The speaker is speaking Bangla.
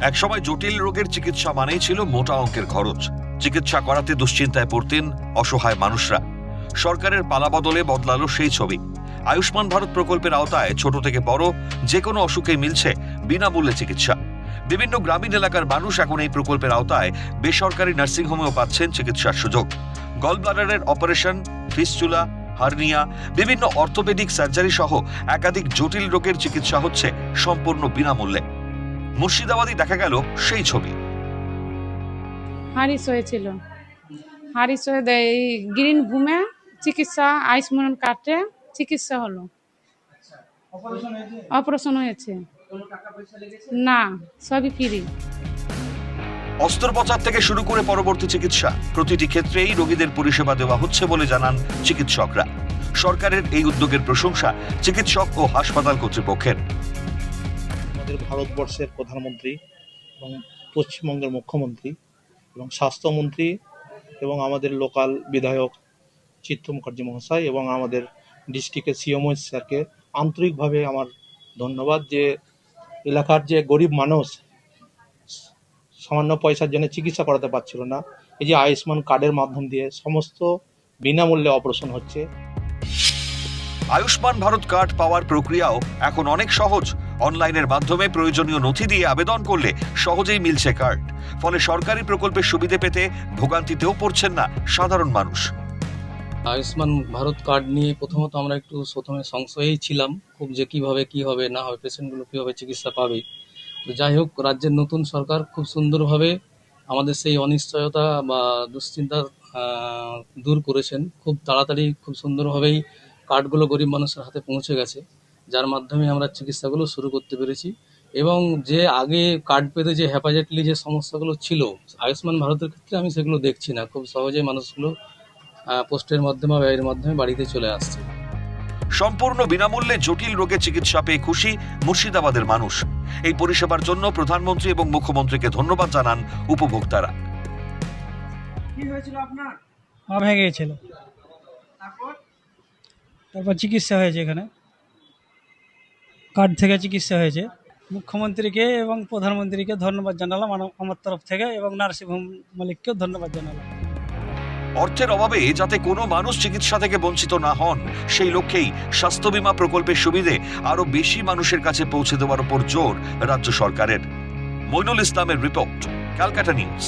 একসময় জটিল রোগের চিকিৎসা মানেই ছিল মোটা অঙ্কের খরচ। চিকিৎসা করাতে দুশ্চিন্তায় পড়তেন অসহায় মানুষরা। সরকারের পালাবদলে বদলালো সেই ছবি। আয়ুষ্মান ভারত প্রকল্পের আওতায় ছোট থেকে বড় যে কোনো অসুখে মিলছে বিনামূল্যে চিকিৎসা। বিভিন্ন গ্রামীণ এলাকার মানুষ এখন এই প্রকল্পের আওতায় বেসরকারি নার্সিংহোমেও পাচ্ছেন চিকিৎসার সুযোগ। গল ব্লাডারের অপারেশন, ফিস্টুলা, হার্নিয়া, বিভিন্ন অর্থোপেডিক সার্জারি সহ একাধিক জটিল রোগের চিকিৎসা হচ্ছে সম্পূর্ণ বিনামূল্যে। মুর্শিদাবাদে দেখা গেল সেই ছবি। হারিস হয়েছিল, হারিস হয়ে এই গ্রিন ভূমে চিকিৎসা, আয়ুষ্মান কার্ডে চিকিৎসা হলো। অপারেশন হয়েছে না, সবই ফ্রি। অস্ত্রোপচার থেকে শুরু করে পরবর্তী চিকিৎসা প্রতিটি ক্ষেত্রেই রোগীদের পরিষেবা দেওয়া হচ্ছে বলে জানান চিকিৎসকরা। সরকারের এই উদ্যোগের প্রশংসা চিকিৎসক ও হাসপাতাল কর্তৃপক্ষের। আমাদের ভারতবর্ষের প্রধানমন্ত্রী এবং পশ্চিমবঙ্গের মুখ্যমন্ত্রী এবং স্বাস্থ্যমন্ত্রী এবং আমাদের লোকাল বিধায়ক চিত্র মুখার্জি মহাশয় এবং আমাদের ডিস্ট্রিক্টের সিএমও স্যারকে আন্তরিকভাবে আমার ধন্যবাদ, যে এলাকার যে গরিব মানুষ সামান্য পয়সার জন্য চিকিৎসা করাতে পারছিল না, এই যে আয়ুষ্মান কার্ডের মাধ্যম দিয়ে সমস্ত বিনামূল্যে অপারেশন হচ্ছে। আয়ুষ্মান ভারত কার্ড পাওয়ার প্রক্রিয়াও এখন অনেক সহজ। অনলাইনের মাধ্যমে প্রয়োজনীয় নথি দিয়ে আবেদন করলে সহজেই মিলছে কার্ড। ফলে সরকারি প্রকল্পের সুবিধে পেতে ভোগান্তিতেও পড়ছেন না সাধারণ মানুষ। আয়ুষ্মান ভারত কার্ড নিয়ে প্রথমত আমরা একটু প্রথমে সংশয়েই ছিলাম খুব, যে কীভাবে কী হবে না হবে, পেশেন্টগুলো কীভাবে চিকিৎসা পাবে। তো যাই হোক, রাজ্যের নতুন সরকার খুব সুন্দরভাবে আমাদের সেই অনিশ্চয়তা বা দুশ্চিন্তা দূর করেছেন। খুব তাড়াতাড়ি খুব সুন্দরভাবেই কার্ডগুলো গরিব মানুষের হাতে পৌঁছে গেছে, যার মাধ্যমে আমরা চিকিৎসাগুলো শুরু করতে পেরেছি। এবং যে আগে কার্ড পেতে যে হেপাজেটলি যে সমস্যাগুলো ছিল আয়ুষ্মান ভারতের ক্ষেত্রে, আমি সেগুলো দেখছি না। খুব সহজেই মানুষগুলো পোস্টের মাধ্যমে বা এর মাধ্যমে বাড়িতে চলে আসছে। সম্পূর্ণ বিনামূল্যে জটিল রোগের চিকিৎসা পেয়ে খুশি মুর্শিদাবাদের মানুষ। এই পরিষেবার জন্য প্রধানমন্ত্রী এবং মুখ্যমন্ত্রীকে ধন্যবাদ জানান উপভোক্তারা। কি হয়েছিল আপনার? পা ভেঙে গেছিল, তারপর চিকিৎসা হয়েছে। এখানে কার্ড থেকে চিকিৎসা হয়েছে। মুখ্যমন্ত্রীকে এবং প্রধানমন্ত্রীকে ধন্যবাদ জানালাম আমার তরফ থেকে, এবং নার্সিংহোম মালিককেও ধন্যবাদ জানালাম। অর্থের অভাবে যাতে কোনো মানুষ চিকিৎসা থেকে বঞ্চিত না হন, সেই লক্ষ্যেই স্বাস্থ্য বীমা প্রকল্পের সুবিধে আরো বেশি মানুষের কাছে পৌঁছে দেওয়ার উপর জোর রাজ্য সরকারের। মইনুল ইসলামের রিপোর্ট, ক্যালকাটা নিউজ।